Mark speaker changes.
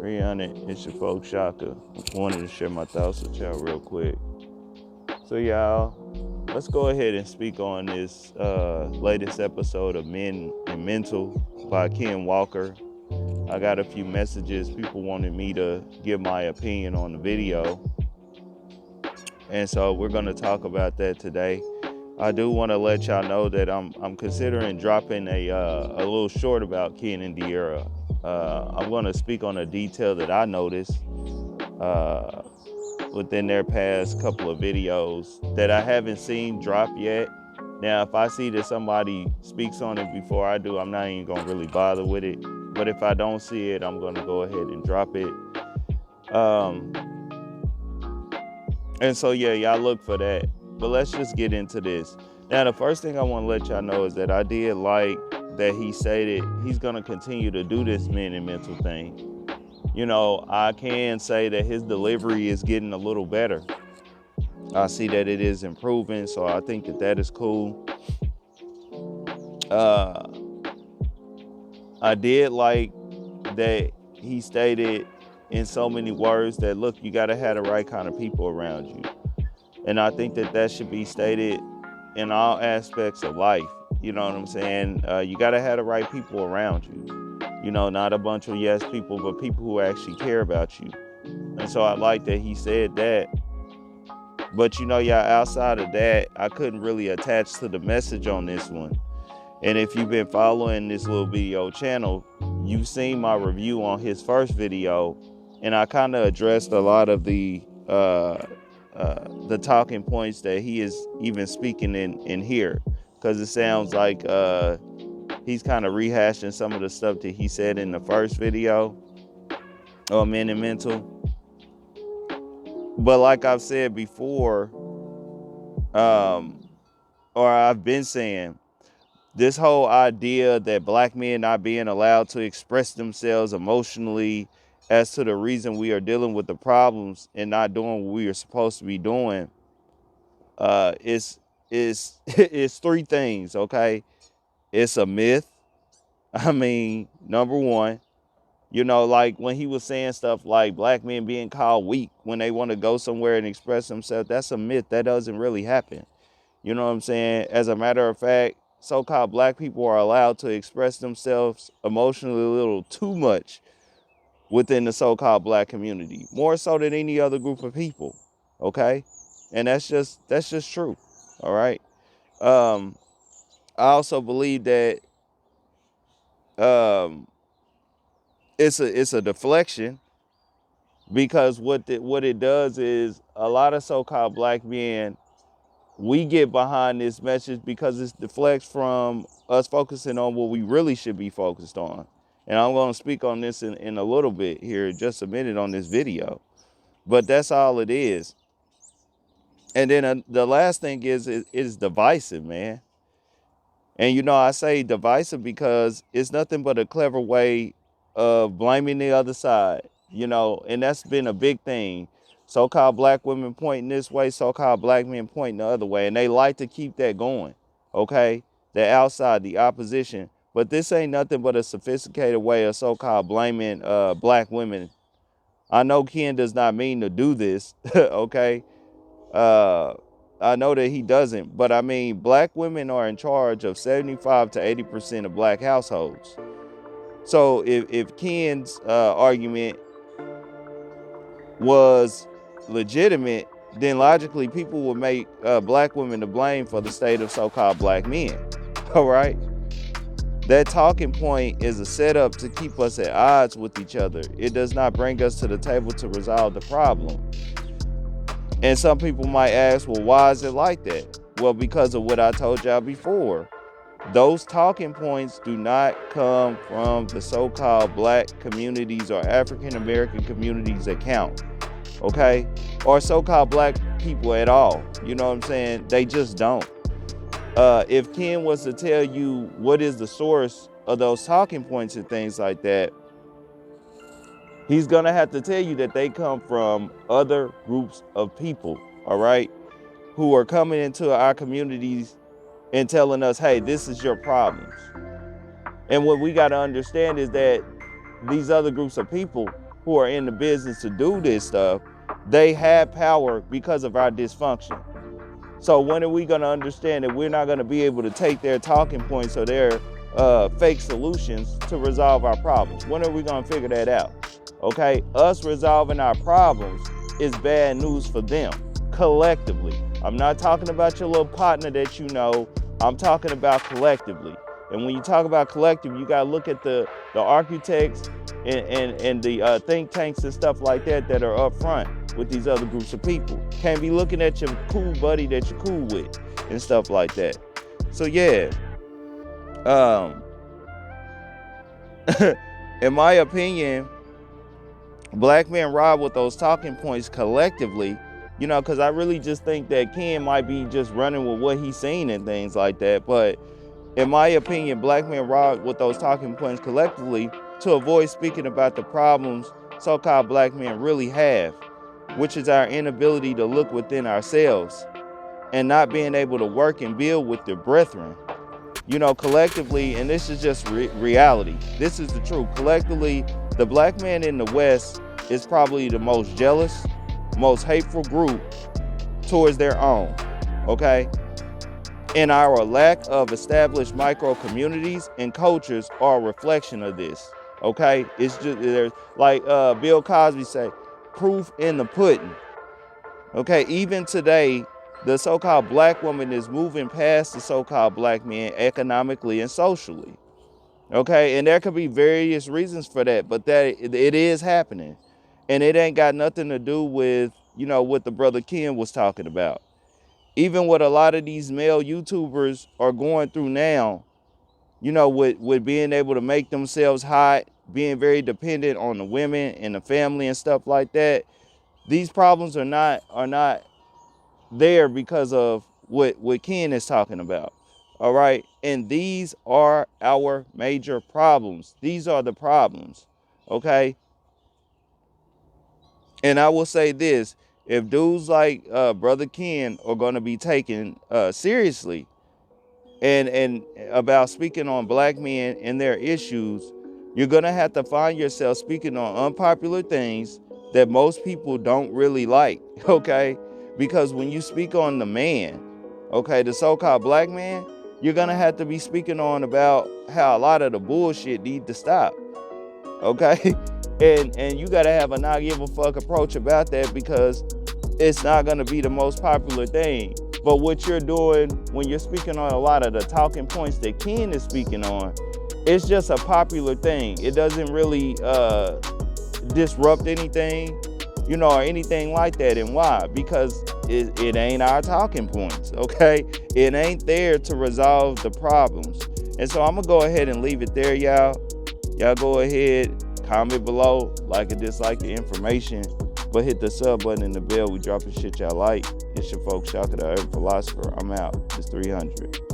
Speaker 1: 300, it's your folks Shaka. Wanted to share my thoughts with y'all real quick. So y'all, let's go ahead and speak on this latest episode of Men and Mental by Ken Walker. I got a few messages. People wanted me to give my opinion on the video. And so we're going to talk about that today. I do want to let y'all know that I'm considering dropping a little short about Ken and De'Ara. I'm going to speak on a detail that I noticed within their past couple of videos that I haven't seen drop yet. Now, if I see that somebody speaks on it before I do, I'm not even going to really bother with it. But if I don't see it, I'm going to go ahead and drop it. And so, yeah, y'all look for that. But let's just get into this. Now, the first thing I want to let y'all know is that I did like that he stated he's going to continue to do this men and mental thing. You know, I can say that his delivery is getting a little better. I see that it is improving, so I think that that is cool. I did like that he stated in so many words that, look, you got to have the right kind of people around you. And I think that that should be stated in all aspects of life. You know what I'm saying? You got to have the right people around you. You know, not a bunch of yes people, but people who actually care about you. And so I like that he said that. But, you know, yeah, outside of that, I couldn't really attach to the message on this one. And if you've been following this little video channel, you've seen my review on his first video. And I kind of addressed a lot of the talking points that he is even speaking in here. Because it sounds like he's kind of rehashing some of the stuff that he said in the first video on Men and Mental. But like I've said before, or I've been saying, this whole idea that black men not being allowed to express themselves emotionally as to the reason we are dealing with the problems and not doing what we are supposed to be doing is three things, okay? It's a myth. I mean, number one, you know, like when he was saying stuff like black men being called weak when they want to go somewhere and express themselves, that's a myth. That doesn't really happen. You know what I'm saying? As a matter of fact, so-called black people are allowed to express themselves emotionally a little too much within the so-called black community, more so than any other group of people, okay? And that's just true, all right? I also believe that it's a deflection, because what it does is a lot of so-called black men, we get behind this message because it deflects from us focusing on what we really should be focused on. And I'm going to speak on this in a little bit here, just a minute on this video. But that's all it is. And then the last thing is it is divisive, man. And, you know, I say divisive because it's nothing but a clever way of blaming the other side, you know, and that's been a big thing. So-called black women pointing this way, so-called black men pointing the other way. And they like to keep that going, okay? The outside, the opposition. But this ain't nothing but a sophisticated way of so-called blaming black women. I know Ken does not mean to do this, okay? I know that he doesn't, but I mean, black women are in charge of 75 to 80% of black households. So if Ken's argument was legitimate, then logically people would make black women to blame for the state of so-called black men. All right. That talking point is a setup to keep us at odds with each other. It does not bring us to the table to resolve the problem. And some people might ask, well, why is it like that? Well, because of what I told y'all before. Those talking points do not come from the so-called black communities or African American communities that count, okay? Or so-called black people at all. You know what I'm saying? They just don't. If Ken was to tell you what is the source of those talking points and things like that, he's going to have to tell you that they come from other groups of people, all right, who are coming into our communities and telling us, hey, this is your problems. And what we got to understand is that these other groups of people who are in the business to do this stuff, they have power because of our dysfunction. So when are we going to understand that we're not going to be able to take their talking points or their fake solutions to resolve our problems? When are we going to figure that out? Okay, us resolving our problems is bad news for them collectively. I'm not talking about your little partner that you know. I'm talking about collectively. And when you talk about collective, you got to look at the architects and the think tanks and stuff like that that are up front with these other groups of people. Can't be looking at your cool buddy that you're cool with and stuff like that. So yeah, in my opinion, black men rob with those talking points collectively, you know, because I really just think that Ken might be just running with what he's seen and things like that. But in my opinion, black men rob with those talking points collectively to avoid speaking about the problems so-called black men really have, which is our inability to look within ourselves and not being able to work and build with the brethren. You know, collectively, and this is just reality, this is the truth. Collectively, the black man in the West is probably the most jealous, most hateful group towards their own, okay? And our lack of established micro communities and cultures are a reflection of this, okay? It's just, there's like Bill Cosby say, proof in the pudding. Okay, even today, the so-called black woman is moving past the so-called black man economically and socially. Okay, and there could be various reasons for that, but that it is happening. And it ain't got nothing to do with, you know, what the brother Ken was talking about. Even what a lot of these male YouTubers are going through now, you know, with being able to make themselves hot, being very dependent on the women and the family and stuff like that. These problems are not there because of what Ken is talking about. All right. And these are our major problems. These are the problems. Okay. And I will say this, if dudes like Brother Ken are going to be taken seriously and about speaking on black men and their issues, you're going to have to find yourself speaking on unpopular things that most people don't really like, okay? Because when you speak on the man, okay, the so-called black man, you're going to have to be speaking on about how a lot of the bullshit need to stop, okay? And you got to have a not give a fuck approach about that because it's not going to be the most popular thing. But what you're doing when you're speaking on a lot of the talking points that Ken is speaking on, it's just a popular thing. It doesn't really disrupt anything, you know, or anything like that. And why? Because it ain't our talking points, okay? It ain't there to resolve the problems. And so I'm gonna go ahead and leave it there, y'all. Y'all go ahead, comment below, like and dislike the information, but hit the sub button and the bell. We dropping shit y'all like. It's your folks, Shaka the Urban Philosopher. I'm out. It's 300.